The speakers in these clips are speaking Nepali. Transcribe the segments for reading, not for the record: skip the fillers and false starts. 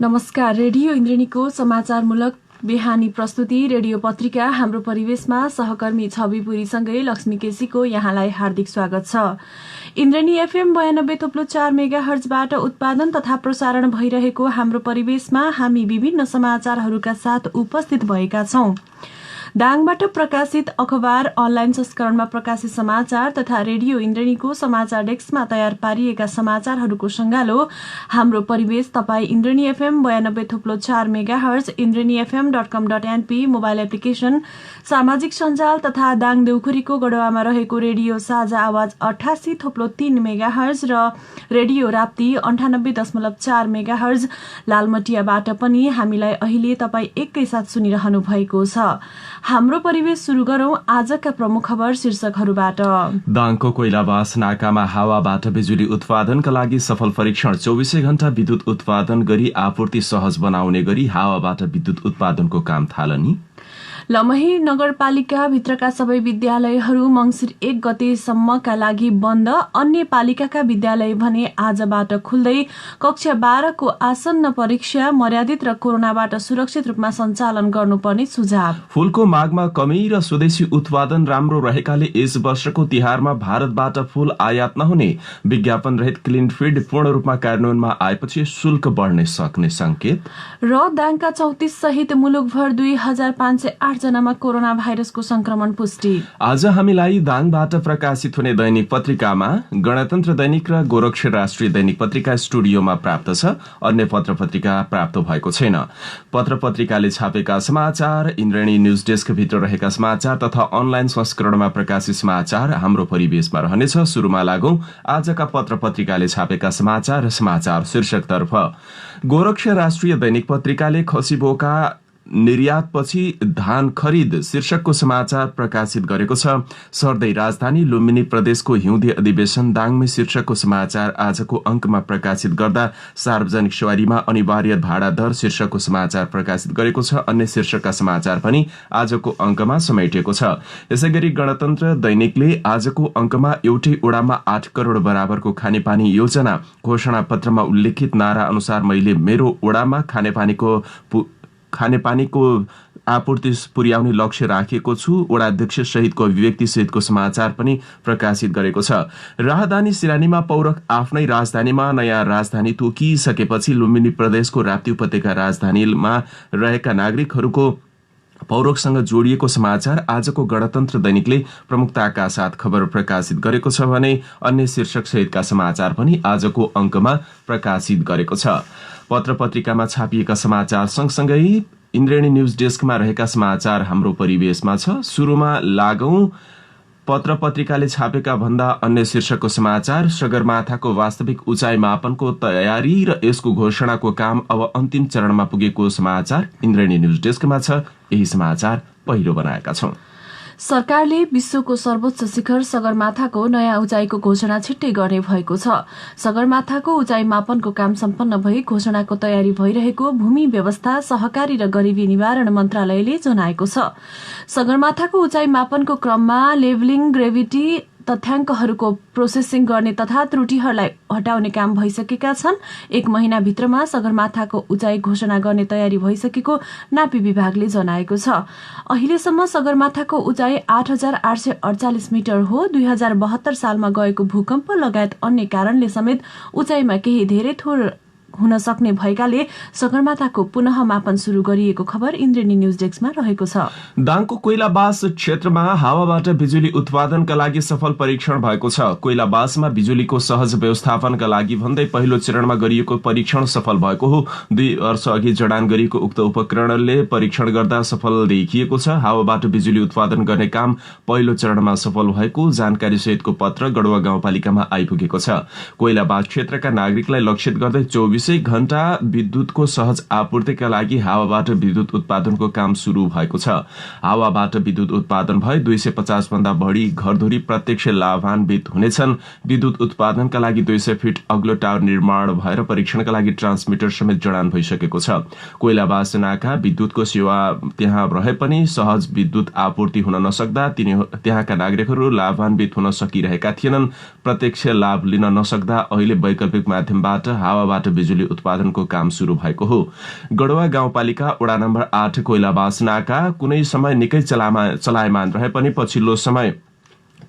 नमस्कार। रेडियो इन्द्रेणीको समाचारमूलक बिहानी प्रस्तुति रेडियो पत्रिका हाम्रो परिवेशमा सहकर्मी छवि पुरीसँगै लक्ष्मी केसीको यहाँलाई हार्दिक स्वागत छ। इन्द्रेणी एफएम 92.4 मेगाहर्जबाट उत्पादन तथा प्रसारण भइरहेको हाम्रो परिवेशमा हामी विभिन्न समाचारहरूका साथ उपस्थित भएका छौं। दाङबाट प्रकाशित अखबार, अनलाइन संस्करणमा प्रकाशित समाचार तथा रेडियो इन्द्रेणीको समाचार डेस्कमा तयार पारिएका समाचारहरूको संगालो हाम्रो परिवेश तपाईँ Indreni FM 92.4 megahertz, indrenifm.com.np mobile application, सामाजिक सञ्जाल तथा दाङ देउखुरीको गढवामा रहेको रेडियो साझा आवाज 88.3 मेगाहर्ज र रेडियो राप्ती 98.4 मेगाहर्ज लालमटियाबाट पनि हामीलाई अहिले तपाईँ एकैसाथ सुनिरहनु भएको छ। हाम्रो परिवेश सुरु गरौं आजका प्रमुख खबर शीर्षकहरूबाट। दाङको कोइलाबास नाकामा हावाबाट बिजुली उत्पादनका लागि सफल परीक्षण। 24 घण्टा विद्युत उत्पादन गरी आपूर्ति सहज बनाउने गरी हावाबाट विद्युत उत्पादनको काम थालनी। लमही नगरपालिका भित्रका सबै विद्यालयहरू मंसिर 1 गतेसम्मका लागि बन्द। अन्य पालिकाका विद्यालय भने आजबाट खुल्दै। कक्षा 12 को आसन्न परीक्षा मर्यादित र कोरोनाबाट सुरक्षित रूपमा सञ्चालन गर्नुपर्ने सुझाव। फूलको मागमा कमी र स्वदेशी उत्पादन राम्रो रहेकाले यस वर्षको तिहारमा भारतबाट फूल आयात नहुने। विज्ञापन रहित क्लिन फिड पूर्ण रूपमा कार्यान्वयनमा आएपछि शुल्क बढ्ने सक्ने संकेत। र दाङका 34 सहित मुलुकभर 2508 जनामा कोरोना भाइरसको संक्रमण पुष्टि। आज हामीलाई दाङबाट प्रकाशित हुने दैनिक पत्रिकामा गणतन्त्र दैनिक र गोरक्ष राष्ट्रिय दैनिक पत्रिका स्टुडियोमा प्राप्त छ। अन्य पत्र पत्रिका प्राप्त भएको छैन। पत्र पत्रिकाले छापेका समाचार, इन्द्रेणी न्यूज डेस्क भित्र रहेका समाचार तथा अनलाइन संस्करणमा प्रकाशित समाचार हाम्रो परिवेशमा रहनेछ। सुरुमा लागौं आजका पत्र पत्रिकाले छापेका समाचार शीर्षकतर्फ। गोरक्ष राष्ट्रिय दैनिक पत्रिकाले खसीबोका निर्यातपछि धान खरिद शीर्षकको समाचार प्रकाशित गरेको छ। सर्दै राजधानी लुम्बिनी प्रदेशको हिउँदे अधिवेशन दाङमै शीर्षकको समाचार आजको अंकमा प्रकाशित गर्दा सार्वजनिक सवारीमा अनिवार्य भाडा दर शीर्षकको समाचार प्रकाशित गरेको छ। अन्य शीर्षकका समाचार पनि आजको अंकमा समेटिएको छ। यसैगरी गणतन्त्र दैनिकले आजको अंकमा एउटै ओडामा 8 करोड़ बराबरको खानेपानी योजना घोषणा पत्रमा उल्लेखित नारा अनुसार मैले मेरो ओडामा खानेपानीको आपूर्ति पुर्याउने लक्ष्य राखेको छु। वडा अध्यक्ष सहितको अभिव्यक्ति सहितको समाचार पनि प्रकाशित गरेको छ। राजधानी सिरानीमा पौरख आफ्नै राजधानीमा नयाँ राजधानी तोकिसकेपछि लुम्बिनी प्रदेशको राप्ती उपत्यका राजधानीमा रहेका नागरिकहरूको पौरखसँग जोडिएको समाचार आजको गणतन्त्र दैनिकले प्रमुखताका साथ खबर प्रकाशित गरेको छ भने अन्य शीर्षक सहितका समाचार पनि आजको अंकमा प्रकाशित गरेको छ। पत्र पत्रिकामा छापिएका समाचार सँगसँगै इन्द्रेणी न्यूज डेस्कमा रहेका समाचार हाम्रो परिवेशमा छ। सुरुमा लागौं पत्र पत्रिकाले छापेका भन्दा अन्य शीर्षकको समाचार। सगरमाथाको वास्तविक उचाइ मापनको तयारी र यसको घोषणाको काम अब अन्तिम चरणमा पुगेको समाचार इन्द्रेणी न्यूज डेस्कमा छ। यही समाचार पहिलो बनाएका छौं। सरकारले विश्वको सर्वोच्च शिखर सगरमाथाको नयाँ उचाइको घोषणा छिट्टै गर्ने भएको छ। सगरमाथाको उचाइ मापनको काम सम्पन्न भई घोषणाको तयारी भइरहेको भूमि व्यवस्था, सहकारी र गरिबी निवारण मन्त्रालयले जनाएको छ। सगरमाथाको उचाइ मापनको क्रममा लेभलिङ, ग्रेभिटी तथ्याङ्कहरूको प्रोसेसिङ गर्ने तथा त्रुटिहरूलाई हटाउने काम भइसकेका छन्। 1 महिनाभित्रमा सगरमाथाको उचाइ घोषणा गर्ने तयारी भइसकेको नापी विभागले जनाएको छ। अहिलेसम्म सगरमाथाको उचाइ 8848 मिटर हो। 2072 सालमा गएको भूकम्प लगायत अन्य कारणले समेत उचाइमा केही धेरै थोर हुन सक्ने भएकाले सगरमाथाको पुनः मापन शुरू गरिएको खबर इन्द्रेणी न्यूज डेस्कमा रहेको छ। दाङको कोइलाबास क्षेत्रमा हावाबाट बिजुली उत्पादनका लागि सफल परीक्षण भएको छ। कोइलाबासमा बिजुलीको सहज व्यवस्थापनका लागि भन्दै पहिलो चरणमा गरिएको परीक्षण सफल भएको हो। 2 वर्ष अघि जडान गरिएको उक्त उपकरणले परीक्षण गर्दा सफल देखिएको छ। हावाबाट बिजुली उत्पादन गर्ने काम पहिलो चरणमा सफल भएको जानकारी सहितको पत्र गढवा गाउँपालिकामा आइपुगेको छ। कोइलाबास क्षेत्रका नागरिकलाई लक्षित गर्दै 24 घण्टा विद्युतको सहज आपूर्तिका लागि हावाबाट विद्युत उत्पादनको काम शुरू भएको छ। हावाबाट विद्युत उत्पादन भए 250 भन्दा बढी घरधुरी प्रत्यक्ष लाभान्वित हुनेछन्। विद्युत उत्पादनका लागि 200 फिट अग्लो टावर निर्माण भएर परीक्षणका लागि ट्रान्समिटर समेत जडान भइसकेको छ। कोइलाबास नाका विद्युतको सेवा त्यहाँ रहे पनि सहज विद्युत आपूर्ति हुन नसक्दा त्यहाँका नागरिकहरू लाभान्वित हुन सकिरहेका थिएनन्। प्रत्यक्ष लाभ लिन नसक्दा अहिले वैकल्पिक माध्यमबाट हावाबाट बिजुली बिजुली उत्पादनको काम सुरु भएको हो। गढवा गाउँपालिका वडा नम्बर 8 कोइलाबास नाका कुनै समय निकै चलायमान रहे पनि पछिल्लो समय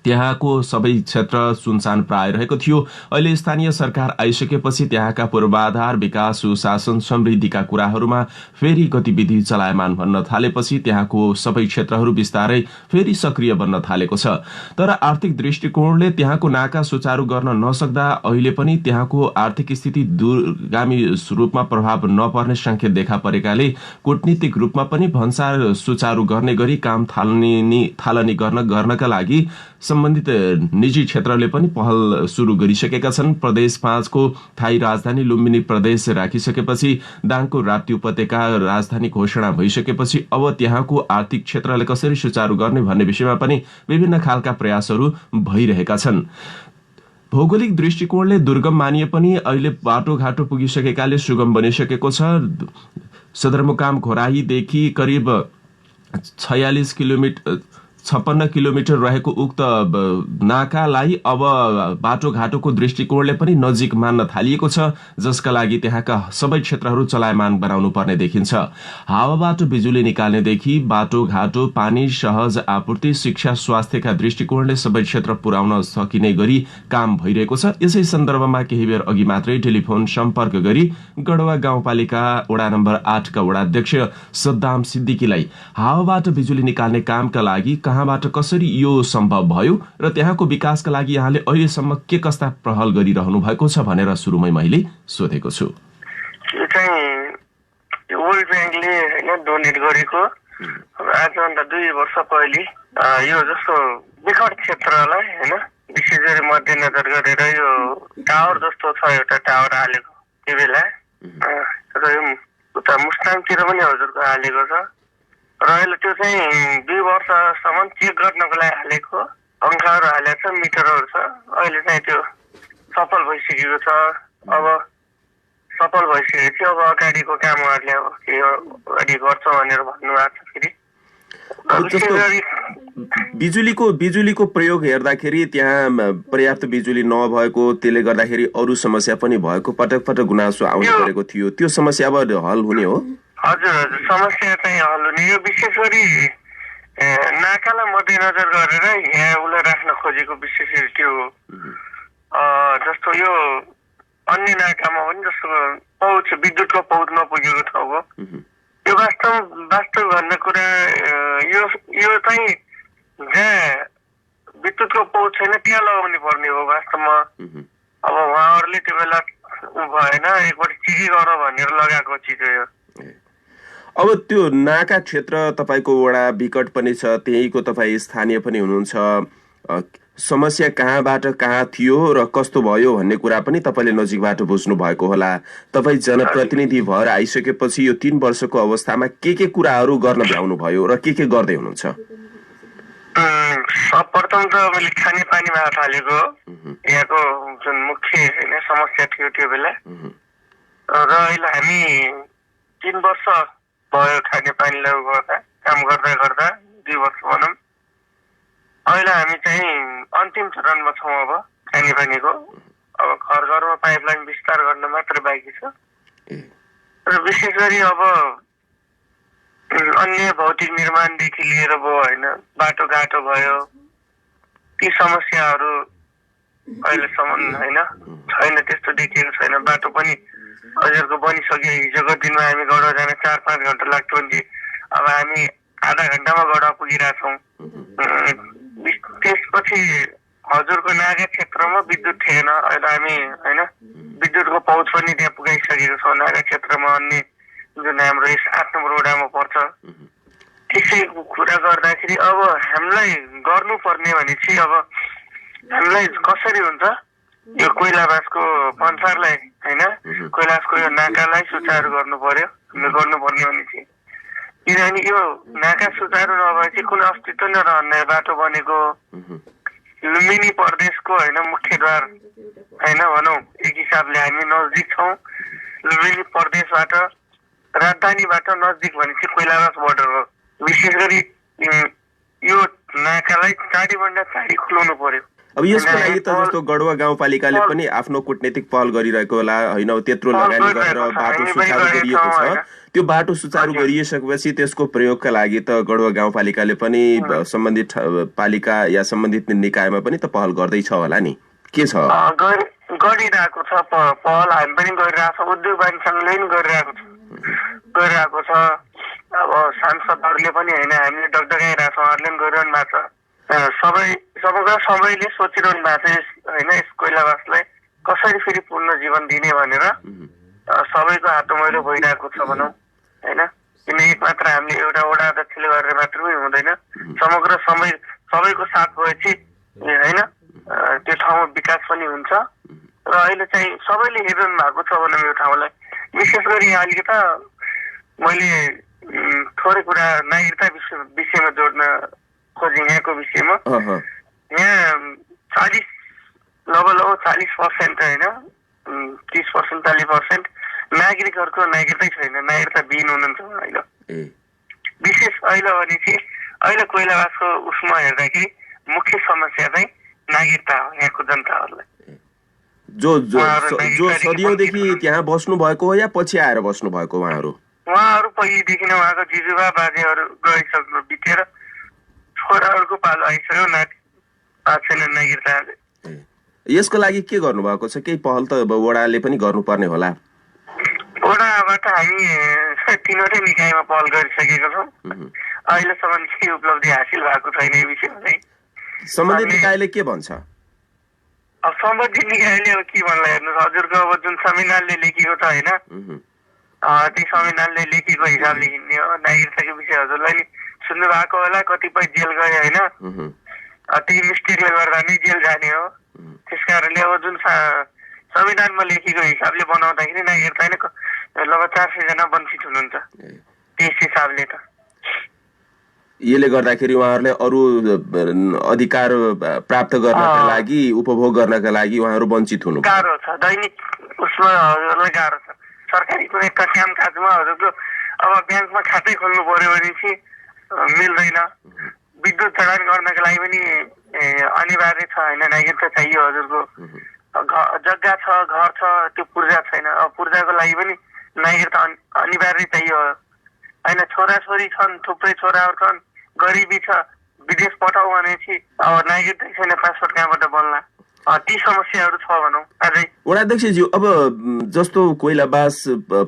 त्यहाँको सबै क्षेत्र सुनसान प्राय रहेको थियो। अहिले स्थानीय सरकार आइसकेपछि त्यहाँका पूर्वाधार, विकास, सुशासन, समृद्धिका कुराहरूमा फेरि गतिविधि चलायमान भन्न थालेपछि त्यहाँको सबै क्षेत्रहरू बिस्तारै फेरि सक्रिय बन्न थालेको छ। तर आर्थिक दृष्टिकोणले त्यहाँको नाका सुचारू गर्न नसक्दा अहिले पनि त्यहाँको आर्थिक स्थिति दूरगामी रूपमा प्रभाव नपर्ने संकेत देखा परेकाले कूटनीतिक रूपमा पनि भन्सार सुचारू गर्ने गरी काम थालनी गर्नका लागि सम्बन्धित निजी क्षेत्रले पनि पहल सुरु गरिसकेका छन्। प्रदेश 5 को थाई राजधानी लुम्बिनी प्रदेश राखिसकेपछि दाङको राप्ती उपत्यका राजधानी घोषणा भइसकेपछि अब त्यहाँको आर्थिक क्षेत्रलाई कसरी सुचारू गर्ने भन्ने विषयमा पनि विभिन्न खालका प्रयासहरू भइरहेका छन्। भौगोलिक दृष्टिकोणले दुर्गम मानिए पनि अहिले बाटोघाटो पुगिसकेकाले सुगम बनिसकेको छ। सदरमुकाम घोराहीदेखि करिब 56 किलोमिटर रहेको उक्त नाकालाई अब बाटोघाटोको दृष्टिकोणले पनि नजिक मान्न थालिएको छ, जसका लागि त्यहाँका सबै क्षेत्रहरू चलायमान बनाउनु पर्ने देखिन्छ। हावाबाट बिजुली निकाल्नेदेखि बाटोघाटो, पानी, सहज आपूर्ति, शिक्षा, स्वास्थ्यका दृष्टिकोणले सबै क्षेत्र पुर्याउन सकिने गरी काम भइरहेको छ। यसै सन्दर्भमा केही बेर अघि मात्रै टेलिफोन सम्पर्क गरी गढवा गाउँपालिका वडा नम्बर 8 का वडाध्यक्ष सद्दाम सिद्दिकीलाई हावाबाट बिजुली निकाल्ने कामका लागि कहाँबाट कसरी यो सम्भव भयो र त्यहाँको विकासका लागि यहाँले अहिलेसम्म के कस्ता पहल गरिरहनु भएको छ भनेर सुरुमै मैले सोधेको छु। यो चाहिँ वर्ल्ड ब्याङ्कले हैन डोनेट गरेको आजभन्दा 2 वर्ष पहिले यो जस्तो विकट क्षेत्रलाई हैन विशेष गरी मध्यनजर गरेर यो टावर जस्तो छ एउटा टावर हालेको त्यो बेला र यो उता मुस्ताङतिर पनि हजुरको हालेको छ र अहिले त्यो चाहिँ 2 वर्षसम्म चेक गर्नको लागि हालेको अङ्कहरू हालेको छ, मिटरहरू छ। अहिले चाहिँ त्यो सफल भइसकेको छ। अब सफल भइसकेपछि अब अगाडिको कामहरूले अब के अगाडि गर्छ भनेर भन्नुभएको छ। फेरि बिजुलीको प्रयोग हेर्दाखेरि त्यहाँ पर्याप्त बिजुली नभएको, त्यसले गर्दाखेरि अरू समस्या पनि भएको पटक पटक गुनासो आउने गरेको थियो। त्यो समस्या अब हल हुने हो? हजुर हजुर, समस्या चाहिँ हल हुने। यो विशेष गरी नाकालाई मध्यनजर गरेर यहाँ उसलाई राख्न खोजेको विशेष गरी त्यो हो। जस्तो यो अन्य नाकामा पनि जस्तो पहुँच विद्युतको पहुँच नपुगेको ठाउँ हो। यो वास्तव भन्ने कुरा यो चाहिँ जहाँ विद्युतको पहुँच छैन त्यहाँ लगाउनु पर्ने हो वास्तवमा। अब उहाँहरूले त्यो बेला भएन, एकपल्ट चिठी गर भनेर लगाएको चिज हो यो। अब त्यो नाका क्षेत्र तपाईँको वडा विकट पनि छ, त्यहीको तपाईँ स्थानीय पनि हुनुहुन्छ। समस्या कहाँबाट कहाँ थियो र कस्तो भयो भन्ने कुरा पनि तपाईँले नजिकबाट बुझ्नु भएको होला। तपाईँ जनप्रतिनिधि भएर आइसकेपछि यो 3 वर्षको अवस्थामा के कुराहरू गर्न भ्याउनु भयो र के गर्दै हुनुहुन्छ? सर्वप्रथम त मैले खानेपानीमा हात हालेको। यहाँको जुन मुख्य हैन समस्या थियो त्यो बेला र अहिले हामी 3 वर्ष भयो खानेपानीलाई गर्दा काम गर्दा 2 वर्ष भनौँ। अहिले हामी चाहिँ अन्तिम चरणमा छौँ। अब खानेपानीको अब घर घरमा पाइपलाइन विस्तार गर्न मात्र बाँकी छ र विशेष गरी अब अन्य भौतिक निर्माणदेखि लिएर भयो होइन, बाटोघाटो भयो, ती समस्याहरू अहिलेसम्म होइन छैन, त्यस्तो देखिएको छैन। बाटो पनि हजुरको बनिसक्यो। हिजोको दिनमा हामी गढवा जान 4-5 घन्टा लाग्थ्यो भने अब हामी आधा घन्टामा गढवा पुगिरहेछौँ। त्यसपछि हजुरको नागा क्षेत्रमा विद्युत थिएन। अहिले हामी होइन विद्युतको पहुँच पनि त्यहाँ पुगाइसकेको छौँ। नागा क्षेत्रमा अन्य जुन हाम्रो 8 नम्बर वडामा पर्छ त्यसै कुरा गर्दाखेरि अब हामीलाई गर्नुपर्ने भने चाहिँ अब हामीलाई कसरी हुन्छ यो कोइलाबासको भन्सारलाई होइन कोइलासको यो नाकालाई सुचारू गर्नु पर्यो। हामीले गर्नुपर्ने भने चाहिँ किनभने यो नाका सुचारू नभएपछि कुनै अस्तित्व नै रहन्न। बाटो बनेको लुम्बिनी प्रदेशको होइन मुख्यद्वार होइन भनौँ, एक हिसाबले हामी नजिक छौँ। लुम्बिनी प्रदेशबाट राजधानीबाट नजिक भने चाहिँ कोइलाबास बोर्डर हो। विशेष गरी यो नाकालाई चाँडीभन्दा चाँडी खुलाउनु पर्यो। अब यसको लागि त जस्तो गढुवा गाउँपालिकाले पनि आफ्नो कूटनीतिक पहल गरिरहेको होला होइन, त्यत्रो लगानी गरेर बाटो सुचारू गरिएको छ। त्यो बाटो सुचारू गरिसकेपछि त्यसको प्रयोगका लागि त गढुवा गाउँपालिकाले पनि सम्बन्धित पालिका या सम्बन्धित निकायमा पनि त पहल गर्दैछ होला नि, के छ? गरिरहेको छ पहल, हामी पनि गरिरहेको छ, उद्योग वाणिज्य सङ्घले पनि गरिरहेको छ। अब सांसदहरूले पनि होइन, हामीले डगडगाइरहेको छ, उहाँहरूले पनि गरिरहनु भएको छ। सबैले सोचिरहनु भएको छ होइन, यस कोइलावासलाई कसरी फेरि पूर्ण जीवन दिने भनेर सबैको हात मैलो भइरहेको छ भनौँ होइन। किन एक मात्र हामीले एउटा वडा अध्यक्षले गरेर मात्रै हुँदैन, समग्र सबैको साथ भएपछि होइन त्यो ठाउँमा विकास पनि हुन्छ। र अहिले चाहिँ सबैले हेरिरहनु भएको छ भनौँ यो ठाउँलाई। विशेष गरी यहाँ अलिकति मैले थोरै कुरा नागरिकता विषयमा जोड्न खोजेँ। यहाँको विषयमा यहाँ 40% होइन 30% 40% नागरिकहरूको नागरिकतै छैन, नागरिकता विहीन हुनुहुन्छ अहिले। विशेष अहिले भनेपछि अहिले कोइलावासको उसमा हेर्दाखेरि मुख्य समस्या चाहिँ नागरिकता हो यहाँको जनताहरूलाई। जो सदियौंदेखि त्यहाँ बस्नु भएको हो या पछि आएर बस्नु भएको उहाँहरू पहिलेदेखि नै उहाँको जिजुबा बाजेहरू गइसक्नु बितेर छोराहरूको पालो आइसक्यो, छैन नागरिकता। यसको लागि के गर्नुभएको छ? केही पहल त वडाले पनि गर्नुपर्ने होला। वडाबाट हामी 3वटै निकायमा पहल गरिसकेका छौँ। अहिलेसम्म केही उपलब्धि हासिल भएको छैन यो विषयमा चाहिँ। सम्बन्धित निकायले के भन्छ? अब सम्बन्धित निकायले अब के भन्ला हेर्नुहोस्, हजुरको अब जुन संविधानले लेखेको छ होइन, त्यही संविधानले लेखेको हिसाबले हिँड्ने हो। नागरिकताको विषय हजुरलाई नि सुन्नु भएको होला, कतिपय जेल गए होइन, त्यही मिस्टेकले गर्दा नै जेल जाने हो। त्यस कारणले अब जुन संविधानमा लेखेको हिसाबले बनाउँदाखेरि नागरिकता नै लगभग 400 जना वञ्चित हुनुहुन्छ त्यस हिसाबले त। यसले गर्दाखेरि उहाँहरूले अरू अधिकार प्राप्त गर्नका लागि, उपभोग गर्नका लागि उहाँहरू वञ्चित हुनु गाह्रो छ। दैनिक उसमा हजुरलाई गाह्रो छ। सरकारी कुनै काम काजमा हजुरको अब ब्याङ्कमा खातै खोल्नु पर्यो भने चाहिँ मिल्दैन। विद्युत जडान गर्नको लागि पनि अनिवार्य छ होइन, नागरिकता चाहियो हजुरको। जग्गा छ, घर छ, त्यो पूर्जा छैन, अब पूर्जाको लागि पनि नागरिकता अनिवार्य चाहियो होइन। छोराछोरी छन्, थुप्रै छोराहरू छन्, गरिबी छ, विदेश पठाऊ भनेपछि अब नागरिकता छैन, पासपोर्ट कहाँबाट बन्ला? ती समस्याहरू छ भनौँ अझै। वडाध्यक्षज्यू, अब जस्तो कोइलावास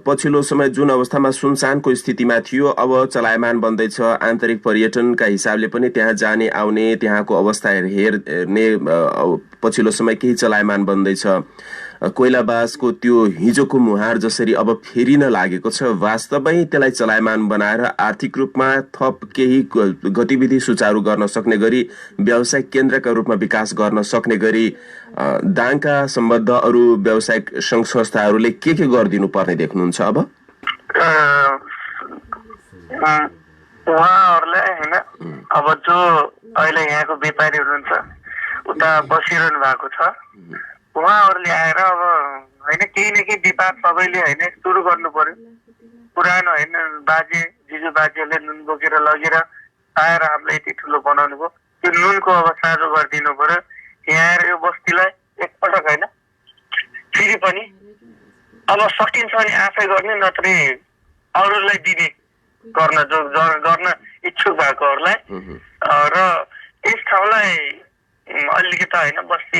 पछिल्लो समय जुन अवस्थामा सुनसानको स्थितिमा थियो, अब चलायमान बन्दैछ। आन्तरिक पर्यटनका हिसाबले पनि त्यहाँ जाने आउने, त्यहाँको अवस्था हेर्ने पछिल्लो समय केही चलायमान बन्दैछ। कोइलावासको त्यो हिजोको मुहार जसरी अब फेरिन लागेको छ, वास्तवमै त्यसलाई चलायमान बनाएर आर्थिक रूपमा थप केही गतिविधि सुचारू गर्न सक्ने गरी, व्यावसायिक केन्द्रका रूपमा विकास गर्न सक्ने गरी दाङका सम्बद्ध अरू व्यावसायिक सङ्घ संस्थाहरूले के गरिदिनु पर्ने देख्नुहुन्छ? अब उहाँहरूलाई होइन, अब जो अहिले यहाँको व्यापारी हुनुहुन्छ उता बसिरहनु भएको छ, उहाँहरूले आएर अब होइन केही न केही व्यापार सबैले होइन सुरु गर्नु पर्यो। पुरानो होइन जिजु बाजेहरूले नुन बोकेर लगेर आएर हामीलाई यति ठुलो बनाउनु भयो, त्यो नुनको अब साझो गरिदिनु पर्यो। यहाँ आएर यो बस्तीलाई एकपटक होइन फेरि पनि अब सकिन्छ भने आफै गर्ने, नत्रै अरूलाई दिने गर्न इच्छुक भएकोहरूलाई। र यस ठाउँलाई अलिकति होइन बस्ती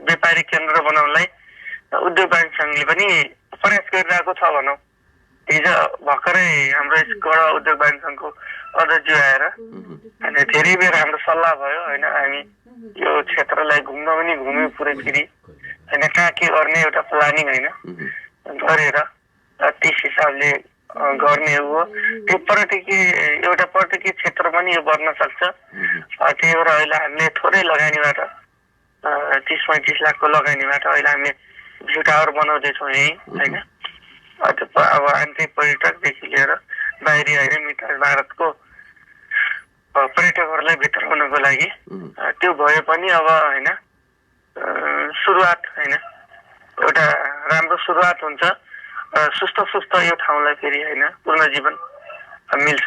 व्यापारिक केन्द्र बनाउनलाई उद्योग वाणिज्य सङ्घले पनि प्रयास गरिरहेको छ भनौँ। हिजो भर्खरै हाम्रो गढ उद्योग वाणिज्य सङ्घको अध्यक्ष आएर होइन धेरै बेर हाम्रो सल्लाह भयो होइन। हामी यो क्षेत्रलाई घुम्न पनि घुम्यौँ पुरै फेरि होइन, कहाँ के गर्ने एउटा प्लानिङ होइन गरेर त्यस हिसाबले गर्ने हो। त्यो एउटा पर्यटकीय क्षेत्र पनि यो बन्न सक्छ। त्यही भएर अहिले हामीले थोरै लगानीबाट 30-35 लाखको लगानीबाट अहिले हामीले भ्यू टावर बनाउँदैछौँ यहीँ होइन। अब आन्तरिक पर्यटकदेखि लिएर बाहिरी होइन मित्र भारतको पर्यटकहरूलाई भित्राउनको लागि त्यो भए पनि अब होइन सुरुवात होइन एउटा राम्रो सुरुवात हुन्छ। सुस्त यो ठाउँलाई फेरि होइन पूर्ण जीवन मिल्छ।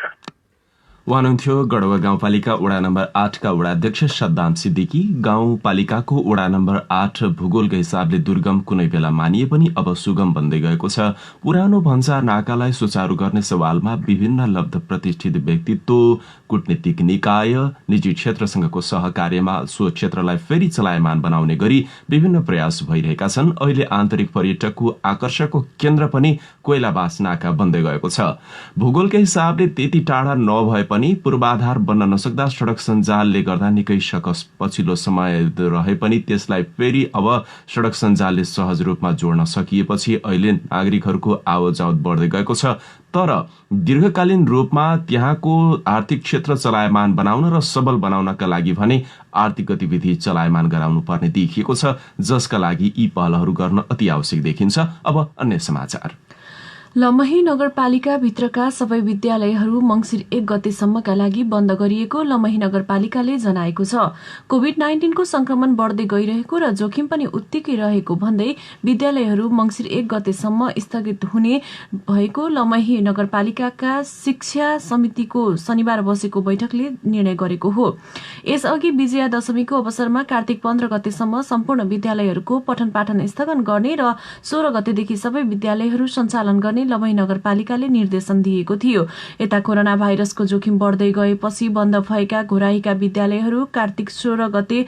उहाँ हुनुहुन्थ्यो गढवा गाउँपालिका वडा नम्बर 8 का वडाध्यक्ष सद्दाम सिद्दिकी। गाउँपालिकाको वडा नम्बर 8 भूगोलको हिसाबले दुर्गम कुनै बेला मानिए पनि अब सुगम बन्दै गएको छ। पुरानो भन्सार नाकालाई सुचारू गर्ने सवालमा विभिन्न लब्ध प्रतिष्ठित व्यक्तित्व, कूटनीतिक निकाय, निजी क्षेत्रसँगको सहकार्यमा सो क्षेत्रलाई फेरि चलायमान बनाउने गरी विभिन्न प्रयास भइरहेका छन्। अहिले आन्तरिक पर्यटकको आकर्षकको केन्द्र पनि कोइलाबास नाका बन्दै गएको छ। भूगोलकै हिसाबले त्यति टाढा नभए पनि पूर्वाधार बन्न नसक्दा सड़क सञ्जालले गर्दा निकै सकस पछिल्लो समय रहे पनि त्यसलाई फेरि अब सड़क सञ्जालले सहज रूपमा जोड्न सकिएपछि अहिले नागरिकहरूको आवतजावत बढ्दै गएको छ। तर दीर्घकालीन रूपमा त्यहाँको आर्थिक क्षेत्र चलायमान बनाउन र सबल बनाउनका लागि भने आर्थिक गतिविधि चलायमान गराउनु पर्ने देखिएको छ, जसका लागि यी पहलहरू गर्न अति आवश्यक देखिन्छ। अब अन्य समाचार। लमही नगरपालिका भित्रका सबै विद्यालयहरू मंसिर 1 गतेसम्मका लागि बन्द गरिएको लमही नगरपालिकाले जनाएको छ। कोभिड-19 को संक्रमण बढ्दै गइरहेको र जोखिम पनि उत्तिकै रहेको भन्दै विद्यालयहरू मंसिर 1 गतेसम्म स्थगित हुने भएको लमही नगरपालिकाका शिक्षा समितिको शनिबार बसेको बैठकले निर्णय गरेको हो। यसअघि विजया दशमीको अवसरमा कार्तिक 15 गतेसम्म सम्पूर्ण विद्यालयहरूको पठन पाठन स्थगन गर्ने र 16 गतेदेखि सबै विद्यालयहरू सञ्चालन गर्ने लमही नगरपालिकाले निर्देशन दिएको थियो। यता कोरोना भाइरसको जोखिम बढ्दै गएपछि बन्द भएका घोराईका विद्यालयहरू कार्तिक 16 गते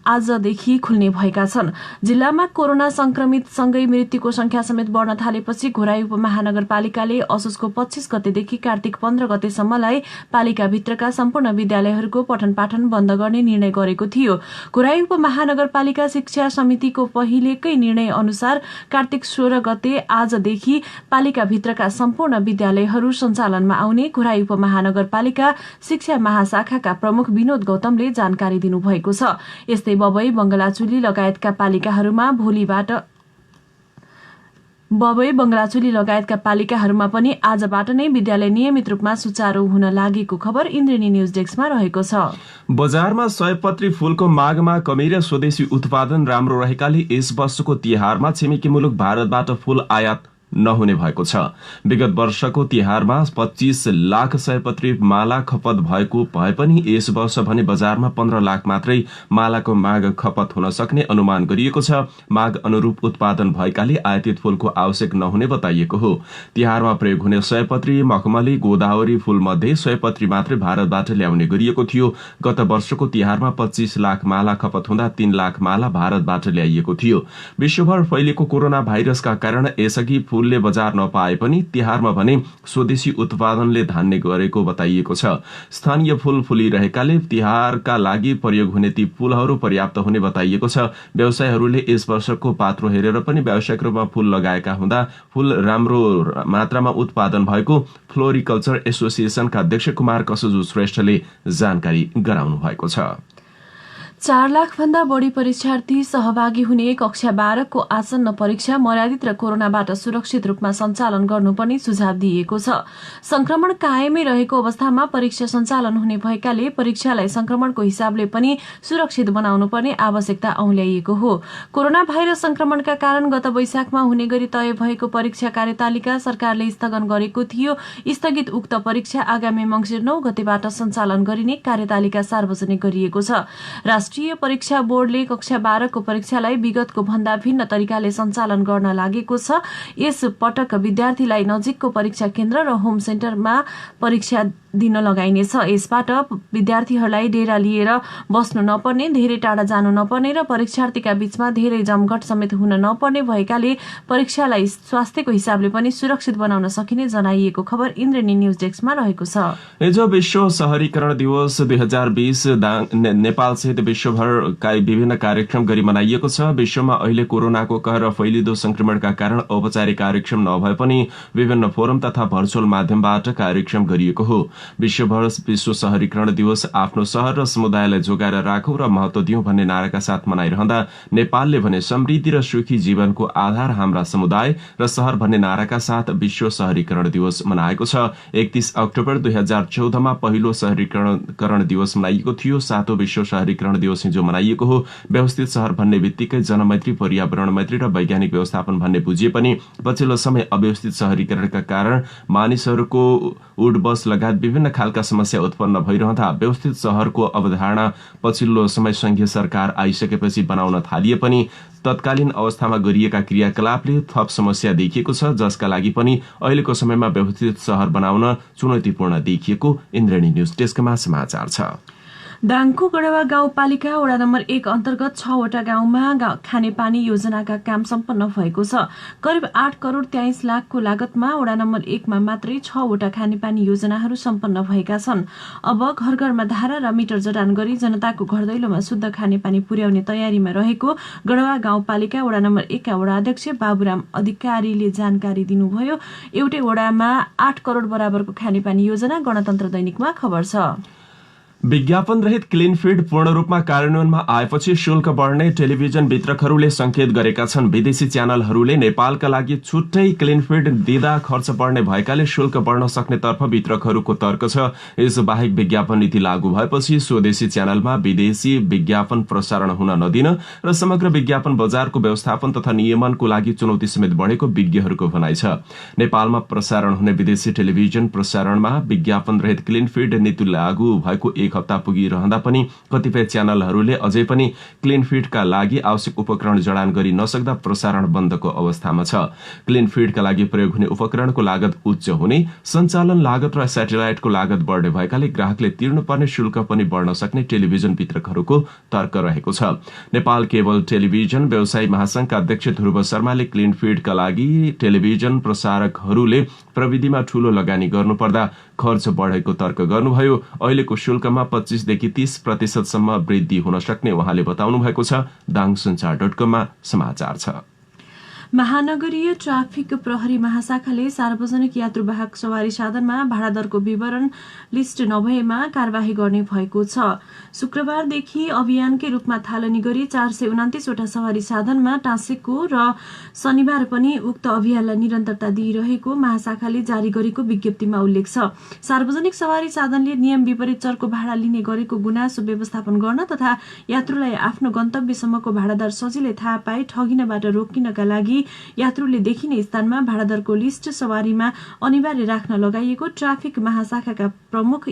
आजदेखि खुल्ने भएका छन्। जिल्लामा कोरोना संक्रमित सँगै मृत्युको संख्या समेत बढ्न थालेपछि घोराई उपमहानगरपालिकाले असोजको 25 गतेदेखि कार्तिक 15 गतेसम्मलाई पालिकाभित्रका सम्पूर्ण विद्यालयहरूको पठन पाठन बन्द गर्ने निर्णय गरेको थियो। घोराई उपमहानगरपालिका शिक्षा समितिको पहिलेकै निर्णय अनुसार कार्तिक 16 गते आजदेखि पालिकाभित्रका सम्पूर्ण विद्यालयहरू सञ्चालनमा आउने घोराई उपमहानगरपालिका शिक्षा महाशाखाका प्रमुख विनोद गौतमले जानकारी दिनुभएको छ। यस्तै बबई, बंगलाचुली लगायतका पालिकाहरूमा पनि आजबाट नै विद्यालय नियमित रूपमा सुचारू हुन लागेको खबर इन्द्रेणी न्यूज डेस्कमा रहेको छ। बजारमा सयपत्री फूलको मागमा कमी र स्वदेशी उत्पादन राम्रो रहेकाले यस वर्षको तिहारमा छिमेकी मुलुक भारतबाट फूल आयात नहुने भएको छ। विगत वर्षको तिहारमा 25 लाख सयपत्री माला खपत भएको भए पनि यस वर्ष भने बजारमा 15 लाख मात्रै मालाको माग खपत हुन सक्ने अनुमान गरिएको छ। माग अनुरूप उत्पादन भएकाले आयातित फूलको आवश्यक नहुने बताइएको हो। तिहारमा प्रयोग हुने सयपत्री, मखमली, गोदावरी फूल मध्ये सयपत्री मात्रै भारतबाट ल्याउने गरिएको थियो। गत वर्षको तिहारमा 25 लाख माला खपत हुँदा 3 लाख माला भारतबाट ल्याइएको थियो। विश्वभर फैलिएको कोरोना भाइरसका कारण यसअघि फूलले बजार नपाए पनि तिहारमा भने स्वदेशी उत्पादनले धान्ने गरेको बताइएको छ। स्थानीय फूल फुलिरहेकाले तिहारका लागि प्रयोग हुने ती फूलहरू पर्याप्त हुने बताइएको छ। व्यवसायीहरूले यस वर्षको पात्रो हेरेर पनि व्यावसायिक रूपमा फूल लगाएका हुँदा फूल राम्रो मात्रामा उत्पादन भएको फ्लोरिकल्चर एसोसिएसनका अध्यक्ष कुमार कसुजु श्रेष्ठले जानकारी गराउनु भएको छ। 4 लाख भन्दा बढी परीक्षार्थी सहभागी हुने कक्षा 12 को आसन्न परीक्षा मर्यादित र कोरोनाबाट सुरक्षित रूपमा सञ्चालन गर्नुपर्ने सुझाव दिएको छ। संक्रमण कायमै रहेको अवस्थामा परीक्षा सञ्चालन हुने भएकाले परीक्षालाई संक्रमणको हिसाबले पनि सुरक्षित बनाउनु पर्ने आवश्यकता औल्याइएको हो। कोरोना भाइरस संक्रमणका कारण गत वैशाखमा हुने गरी तय भएको परीक्षा कार्यतालिका सरकारले स्थगन गरेको थियो। स्थगित उक्त परीक्षा आगामी मंसिर 9 गतेबाट सञ्चालन गरिने कार्यतालिका सार्वजनिक गरिएको छ। राष्ट्रिय परीक्षा बोर्डले कक्षा 12 को परीक्षालाई विगतको भन्दा भिन्न तरिकाले सञ्चालन गर्न लागेको छ। यस पटक विद्यार्थीलाई नजिकको परीक्षा केन्द्र र होम सेन्टरमा परीक्षा दिन लगाइनेछ। यसबाट विद्यार्थीहरूलाई डेरा लिएर बस्नु नपर्ने, धेरै टाढा जानु नपर्ने र परीक्षार्थीका बीचमा धेरै जमघट समेत हुन नपर्ने भएकाले परीक्षालाई स्वास्थ्यको हिसाबले पनि सुरक्षित बनाउन सकिने जनाइएको खबर इन्द्रेणी न्यूज डेस्कमा रहेको छ। हिजो विश्व शहरीकरण दिवस 2020 नेपाल सहित विश्वभरका विभिन्न कार्यक्रम गरी मनाइएको छ। विश्वमा अहिले कोरोनाको कहर फैलिदो संक्रमणका कारण औपचारिक कार्यक्रम नभए पनि विभिन्न फोरम तथा भर्चुअल माध्यमबाट कार्यक्रम गरिएको हो। विश्वभर विश्व शहरीकरण दिवस आफ्नो शहर र समुदायलाई जोगाएर राखौं र महत्व दिउँ भन्ने नाराका साथ मनाइरहँदा नेपालले भने समृद्धि र सुखी जीवनको आधार हाम्रा समुदाय र शहर भन्ने नाराका साथ विश्व शहरीकरण दिवस मनाएको छ। 31 अक्टोबर 2014 मा पहिलो शहरीकरण दिवस मनाइएको थियो। 7औं विश्व शहरीकरण दिवस हिजो मनाइएको हो। व्यवस्थित शहर भन्ने बित्तिकै जनमैत्री, पर्यावरण मैत्री र वैज्ञानिक व्यवस्थापन भन्ने बुझिए पनि पछिल्लो समय अव्यवस्थित शहरीकरणका कारण मानिसहरूको उड बस लगायत विभिन्न खालका समस्या उत्पन्न भइरहँदा व्यवस्थित शहरको अवधारणा पछिल्लो समय संघीय सरकार आइसकेपछि बनाउन थालिए पनि तत्कालीन अवस्थामा गरिएका क्रियाकलापले थप समस्या देखिएको छ, जसका लागि पनि अहिलेको समयमा व्यवस्थित शहर बनाउन चुनौतीपूर्ण देखिएको इन्द्रेणी न्यूज डेस्कमा समाचार छ। दाङको गढवा गाउँपालिका वडा नम्बर 1 अन्तर्गत 6 वटा गाउँमा खानेपानी योजनाका काम सम्पन्न भएको छ। करिब 8 करोड 23 लाखको लागतमा वडा नम्बर 1 मा मात्रै 6 वटा खानेपानी योजनाहरू सम्पन्न भएका छन्। अब घर घरमा धारा र मिटर जडान गरी जनताको घर दैलोमा शुद्ध खानेपानी पुर्याउने तयारीमा रहेको गढवा गाउँपालिका वडा नम्बर 1 का वडा अध्यक्ष बाबुराम अधिकारीले जानकारी दिनुभयो। एउटै वडामा 8 करोड बराबरको खानेपानी योजना गणतन्त्र दैनिकमा खबर छ। विज्ञापन रहित क्लिन फिड पूर्ण रूपमा कार्यान्वयनमा आएपछि शुल्क बढ्ने टेलिभिजन वितरकहरूले संकेत गरेका छन्। विदेशी च्यानलहरूले नेपालका लागि छुट्टै क्लिन फिड दिँदा खर्च बढ्ने भएकाले शुल्क बढ्न सक्ने तर्फ वितरकहरूको तर्क छ। यसबाहेक विज्ञापन नीति लागू भएपछि स्वदेशी च्यानलमा विदेशी विज्ञापन प्रसारण हुन नदिन र समग्र विज्ञापन बजारको व्यवस्थापन तथा नियमनको लागि चुनौती समेत बढेको विज्ञहरूको भनाइ छ। नेपालमा प्रसारण हुने विदेशी टेलिभिजन प्रसारणमा विज्ञापन रहित क्लिन फिड नीति लागू भएको एक हप्ता पुगिरहँदा पनि कतिपय च्यानलहरूले अझै पनि क्लिन फिडका लागि आवश्यक उपकरण जडान गरी नसक्दा प्रसारण बन्दको अवस्थामा छ। क्लिन फिडका लागि प्रयोग हुने उपकरणको लागत उच्च हुने, सञ्चालन लागत र स्याटेलाइटको लागत बढ्ने भएकाले ग्राहकले तिर्नुपर्ने शुल्क पनि बढ्न सक्ने टेलिभिजन वितरकहरूको तर्क रहेको छ। नेपाल केबल टेलिभिजन व्यवसायी महासंघका अध्यक्ष ध्रुव शर्माले क्लिन फिडका लागि टेलिभिजन प्रसारकहरूले प्रविधिमा ठूलो लगानी गर्नुपर्दा खर्च बढेको तर्क गर्नुभयो। अहिलेको शुल्कमा 25 देखि 30% सम्म वृद्धि हुन सक्ने उहाँले बताउनु भएको छ। दाङसञ्चार.com मा समाचार छ। महानगरीय ट्राफिक प्रहरी महाशाखाले सार्वजनिक यात्रुवाहक सवारी साधनमा भाडा दरको विवरण लिस्ट नभएमा कारबाही गर्ने भएको छ। शुक्रबारदेखि अभियानकै रूपमा थालनी गरी 429 वटा सवारी साधनमा टाँसेको र शनिबार पनि उक्त अभियानलाई निरन्तरता दिइरहेको महाशाखाले जारी गरेको विज्ञप्तिमा उल्लेख छ। सार्वजनिक सवारी साधनले नियम विपरीत चरको भाडा लिने गरेको गुनासो व्यवस्थापन गर्न तथा यात्रुलाई आफ्नो गन्तव्यसम्मको भाडादर सजिलै थाहा पाए ठगिनबाट रोकिनका लागि यात्रुले देखिने स्थानमा भाडादरको लिस्ट सवारीमा अनिवार्य राख्न लगाइएको ट्राफिक महाशाखाका प्रमुख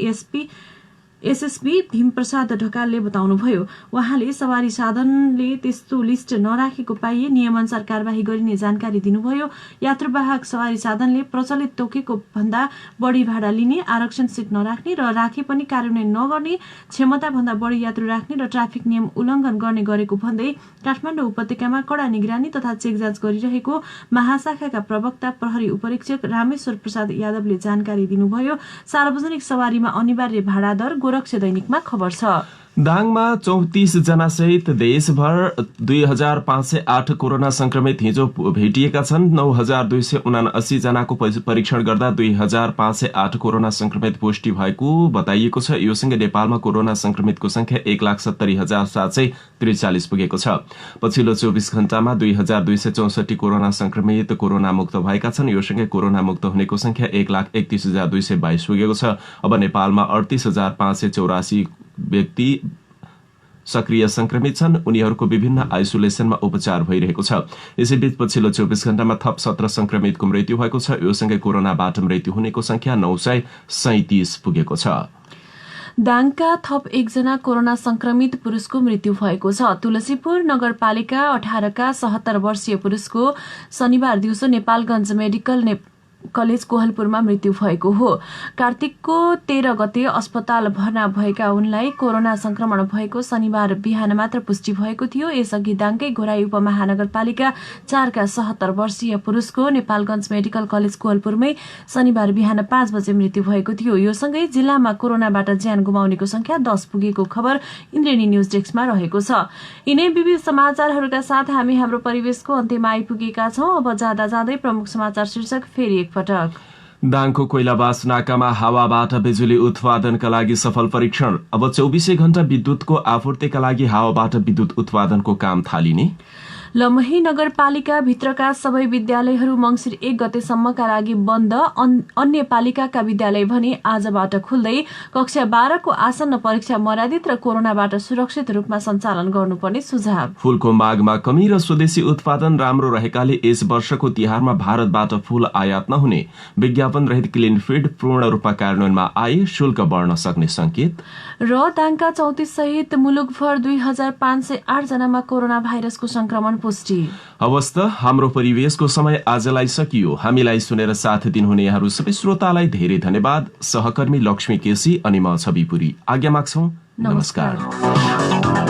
एसएसपी भीमप्रसाद ढकालले बताउनुभयो। उहाँले सवारी साधनले त्यस्तो लिस्ट नराखेको पाइए नियमअनुसार कारबाही गरिने जानकारी दिनुभयो। यात्रुवाहक सवारी साधनले प्रचलित तोकेको भन्दा बढी भाडा लिने, आरक्षण सिट नराख्ने र राखे पनि कार्यान्वयन नगर्ने, क्षमता भन्दा बढी यात्रु राख्ने र ट्राफिक नियम उल्लङ्घन गर्ने गरेको भन्दै काठमाडौँ उपत्यकामा कडा निगरानी तथा चेक जाँच गरिरहेको महाशाखाका प्रवक्ता प्रहरी उपरीक्षक रामेश्वर प्रसाद यादवले जानकारी दिनुभयो। सार्वजनिक सवारीमा अनिवार्य भाडा दर गोरक्ष दैनिकमा खबर छ। दाङमा 34 जना सहित देशभर 2508 कोरोना संक्रमित हिजो भेटिएका छन्। 9279 जनाको परीक्षण गर्दा 2508 कोरोना संक्रमित पुष्टि भएको बताइएको छ। यो सँगै नेपालमा कोरोना संक्रमितको संख्या 1,70,743 पुगेको छ। पछिल्लो 24 घण्टामा 2264 कोरोना संक्रमित कोरोना मुक्त भएका छन्। यो सँगै कोरोना मुक्त हुनेको संख्या 1,31,222 पुगेको छ। अब नेपालमा 38,584 व्यक्ति सक्रिय संक्रमित छन्। उनीहरूको विभिन्न आइसोलेसनमा उपचार भइरहेको छ। यसैबीच पछिल्लो 24 घण्टामा थप 17 संक्रमितको मृत्यु भएको छ। यो सँगै कोरोनाबाट मृत्यु हुनेको संख्या 937 पुगेको छ। दाङका थप 1 जना कोरोना संक्रमित पुरुषको मृत्यु भएको छ। तुलसीपुर नगरपालिका 18 का 77 वर्षीय पुरुषको शनिबार दिउँसो नेपालगञ्ज मेडिकल कलेज कोहलपुरमा मृत्यु भएको हो। कार्तिकको 13 गते अस्पताल भर्ना भएका उनलाई कोरोना संक्रमण भएको शनिबार बिहान मात्र पुष्टि भएको थियो। यसअघि दाङकै घोराई उपमहानगरपालिका 4 का 77 वर्षीय पुरुषको नेपालगञ्ज मेडिकल कलेज कोहलपुरमै शनिबार बिहान 5 बजे मृत्यु भएको थियो। यो सँगै जिल्लामा कोरोनाबाट ज्यान गुमाउनेको संख्या 10 पुगेको खबर इन्द्रेणी न्यूज डेस्कमा रहेको छ। यिनै विविध समाचारहरूका साथ हामी हाम्रो परिवेशको अन्त्यमा आइपुगेका छौं। अब जाँदा जाँदै प्रमुख समाचार शीर्षक फेरि एकपटक। दाङको कोइलाबास नाकामा हावाबाट बिजुली उत्पादनका लागि सफल परीक्षण। अब 24 घण्टा विद्युतको आपूर्तिका लागि हावाबाट विद्युत उत्पादनको काम थालिने। लमही नगरपालिका भित्रका सबै विद्यालयहरू मंसिर 1 गतेसम्मका लागि बन्द। अन्य पालिकाका विद्यालय भने आजबाट खुल्दै कक्षा 12 को आसन्न परीक्षा मर्यादित र कोरोनाबाट सुरक्षित रूपमा सञ्चालन गर्नुपर्ने सुझाव। फूलको मागमा कमी र स्वदेशी उत्पादन राम्रो रहेकाले यस वर्षको तिहारमा भारतबाट फूल आयात नहुने विज्ञापन रहित क्लिन फिड पूर्ण रूपमा कार्यान्वयनमा आए, शुल्क बढ्न सक्ने संकेत। र दाङका 34 सहित मुलुकभर 2508 जनामा कोरोना भाइरसको संक्रमण पुष्टि। हवस् त हाम्रो परिवेशको समय आजलाई सकियो। हामीलाई सुनेर साथ दिनुहुने यहाँहरू सबै श्रोतालाई धेरै धन्यवाद। सहकर्मी लक्ष्मी केसी अनि म छवि पुरी आज्ञा माग्छौं। नमस्कार।